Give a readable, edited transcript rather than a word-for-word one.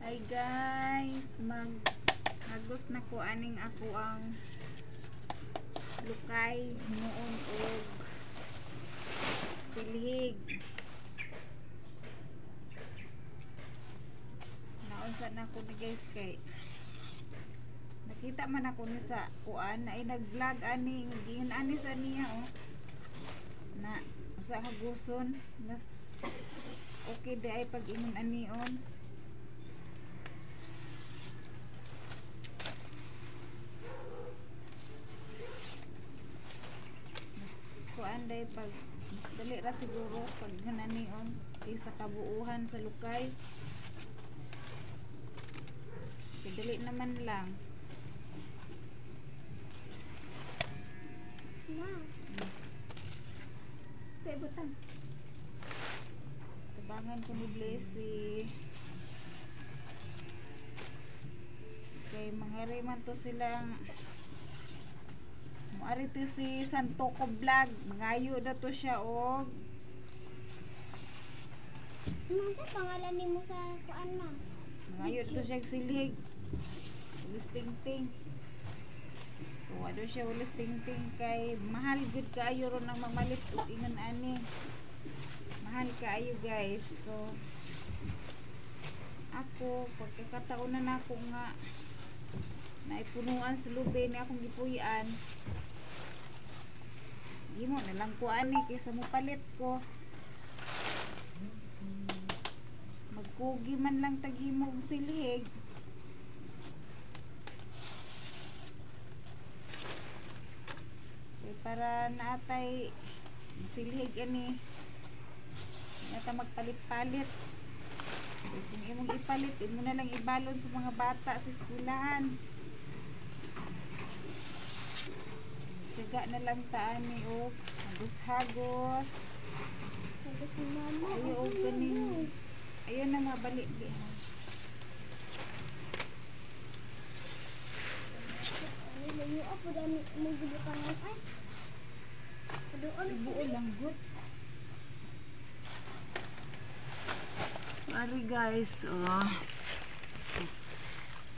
Hi guys, hagos na ko aning ako ang lukay noon og silhig. Naunsa na ako ni guys kay nakita man ako ni sa kuan na nag-vlog ani giin ani sa niya na usa haguson mas okay di ay pag ingon anion. Kuan day pag mas dali ra siguro pag gananion sa kabuuhan sa lukay. Dali naman lang. Kay butang. Tabangan ko ni Blessy. Kay mga reman to silang arito si Santoko Vlog, mangayo na to siya og ano sa pangalan nimo sa kuan ma? Mangayo to siya silhig. Ulis ting-ting. Ano siya ulis ting-ting kay mahal gud kaayo ron nang mamalit ug ingon ani. Mahal kaayo guys. So ako pagkakataon na nako nga naipunuan sa lubay na akong gipuy-an. Imo na lang ko ani kaysa mo palit ko. Magkugi man lang taghimo og silhig. Okay, para naatay silhig ani. Nata magpalit-palit. Kung imong ipalit, imo na lang ibalon sa mga bata sa eskwelahan. Tiyaga na lang taan ni og hagos-hagos. Hagos ni mama. Ayo og kaning. Ayun na mabalik di ha. Ay, layo ako dami mo gibukan ay. Doon Buo lang gud. Ari guys,